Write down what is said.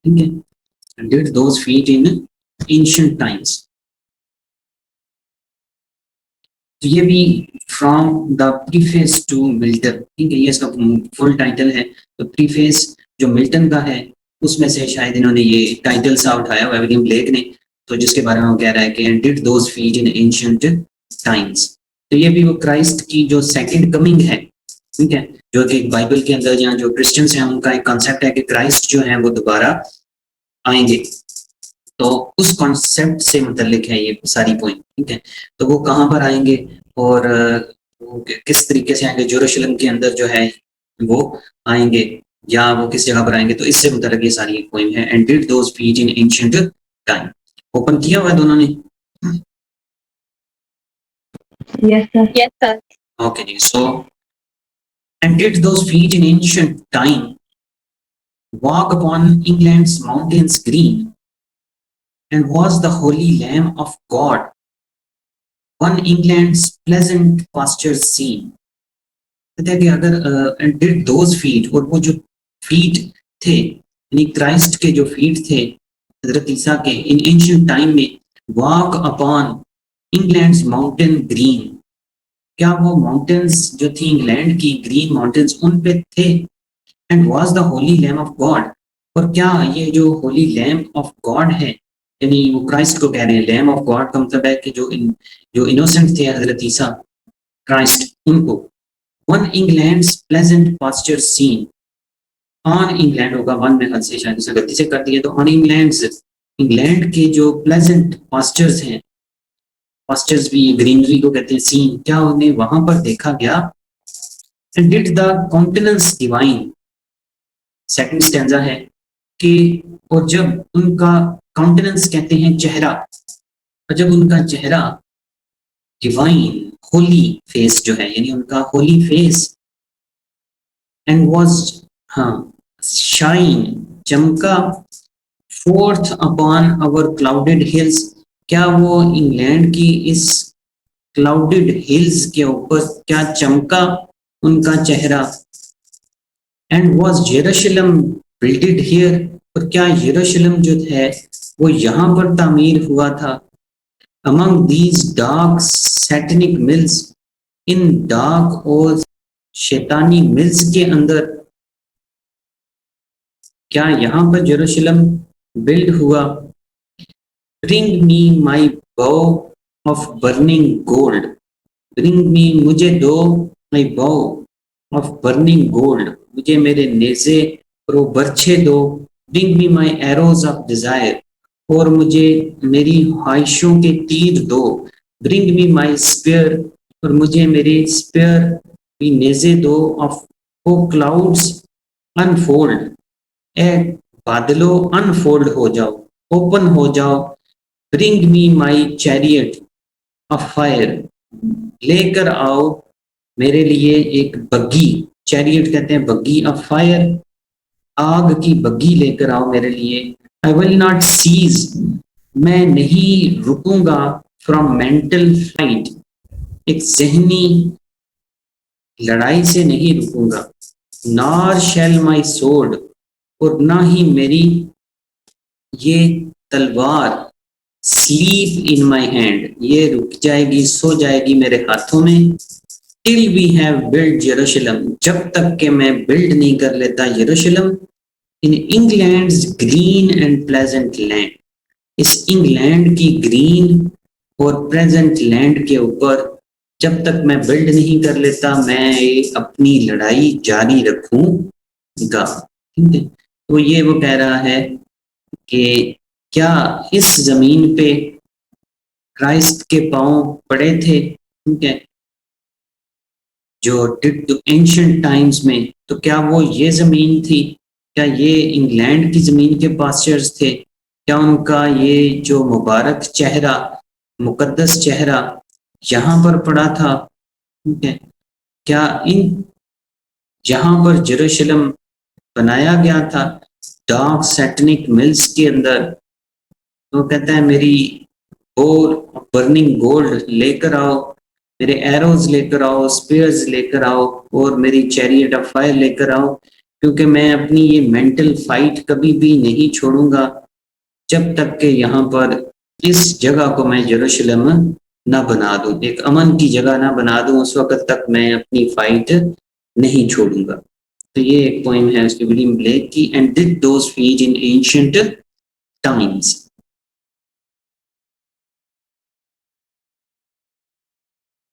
ठीक है, did those feet in ancient times। तो ये भी from the preface to Milton, ठीक है, ये इसका फुल टाइटल है। तो प्रीफेस जो मिल्टन का है उसमें से शायद इन्होंने ये टाइटल सा उठाया हुआ विलियम ब्लेक ने, तो जिसके बारे में वो कह रहा है कि did those feet in ancient times. तो ये भी वो क्राइस्ट की जो सेकंड कमिंग है, ठीक है, जो कि बाइबल के अंदर या जो क्रिश्चियंस हैं उनका एक कॉन्सेप्ट है कि क्राइस्ट जो है वो दोबारा आएंगे। तो उस कॉन्सेप्ट से मुतल्लिक है ये सारी पॉइंट, ठीक है। तो वो कहाँ पर आएंगे और वो किस तरीके से आएंगे, यरूशलेम के अंदर जो है वो आएंगे या वो किस जगह पर आएंगे, तो इससे मुतल्लिक ये सारी पॉइंट है। And did those feet in ancient time. Open किया हुआ है दोनों ने? Yes, sir. Yes, sir. Okay, ji, so and did those feet in ancient time walk upon England's mountains green, and was the holy Lamb of God one England's pleasant pastures seen। कहते हैं कि अगर and did those feet, और वो जो feet थे यानी Christ के जो फीट थे हजरत ईसा के इन एंशिएंट टाइम में, walk upon England's mountain green, क्या वो माउंटेन्स जो थी इंग्लैंड की ग्रीन माउंटेन्स उन पे थे। And was the Holi lamb of God, और क्या ये जो होली लैम्ब ऑफ गॉड है, यानी वो क्राइस्ट को कह रहे हैं लैम्ब ऑफ गॉड का मतलब है कि जो इनोसेंट थे हजरत ईसा क्राइस्ट, उनको on England's pleasant pasture seen, on England होगा, वन में हद से शायद उसे गलती से कर दिया, तो ऑन इंग्लैंड्स, इंग्लैंड के जो प्लेजेंट पास्चर्स हैं, पास्चर्स भी ग्रीनरी को कहते हैं, सीन, क्या उन्हें वहां पर देखा गया। And did the countenance divine, second stanza है कि और जब उनका काउंटेनेंस कहते हैं चेहरा, और जब उनका चेहरा डिवाइन होली फेस जो है यानी उनका होली फेस, एंड वाज, हाँ, शाइन, चमका, fourth upon our clouded hills, क्या वो इंग्लैंड की इस क्लाउडेड हिल्स के ऊपर क्या चमका उनका चेहरा। एंड वाज यरूशलेम बिल्टेड हियर, और क्या यरूशलेम जो है वो यहाँ पर तामीर हुआ था। Among these dark Satanic mills, in dark और शैतानी मिल्स के अंदर क्या यहाँ पर यरूशलेम बिल्ड हुआ। ब्रिंग मी माई बो of burning gold, bring me, मुझे दो, माई बो ऑफ बर्निंग गोल्ड, मुझे मेरे नेज़े और वो बर्छे दो। Bring me my arrows of desire, और मुझे मेरी ख्वाहिशों के तीर दो। ब्रिंग मी माई स्पेयर, और मुझे मेरे स्पेयर भी नेज़े दो। ऑफ ओ क्लाउड्स अनफोल्ड, ए बादलों अनफोल्ड हो जाओ, ओपन हो जाओ। Bring me my chariot of fire, लेकर आओ मेरे लिए एक बग्गी, चैरियट कहते हैं बग्गी ऑफ फायर, आग की बग्गी लेकर आओ मेरे लिए। आई विल नॉट सीज, मैं नहीं रुकूंगा, फ्रॉम मेंटल फाइट, एक जहनी लड़ाई से नहीं रुकूंगा। नॉर शैल माई सोर्ड, और ना ही मेरी ये तलवार स्लीप इन माई हैंड, ये रुक जाएगी, सो जाएगी मेरे हाथों में। टिल वी हैव बिल्ड यरूशलेम, जब तक के मैं बिल्ड नहीं कर लेता यरूशलेम। In England's green and pleasant land, इस इंग्लैंड की ग्रीन और प्रेजेंट लैंड के ऊपर जब तक मैं बिल्ड नहीं कर लेता मैं अपनी लड़ाई जारी रखूंगा। ठीक है, तो ये वो कह रहा है कि क्या इस जमीन पे क्राइस्ट के पांव पड़े थे, ठीक है, जो एंशिएंट टाइम्स में, तो क्या वो ये जमीन थी, क्या ये इंग्लैंड की जमीन के पास्चर्स थे, क्या उनका ये जो मुबारक चेहरा, मुकद्दस चेहरा यहाँ पर पड़ा था, ठीक है, क्या इन जहाँ पर यरूशलेम बनाया गया था डार्क सैटनिक मिल्स के अंदर, तो कहता है मेरी और बर्निंग गोल्ड लेकर आओ, मेरे एरोज लेकर आओ, स्पीयर्स लेकर आओ, और मेरी चैरियट ऑफ फायर लेकर आओ। क्योंकि मैं अपनी ये मेंटल फाइट कभी भी नहीं छोड़ूंगा जब तक कि यहाँ पर इस जगह को मैं यरूशलेम ना बना दूं, एक अमन की जगह ना बना दूं, उस वक्त तक मैं अपनी फाइट नहीं छोड़ूंगा। तो ये एक पोइम है उसकी विलियम ब्लेक की, and did those feet in ancient times.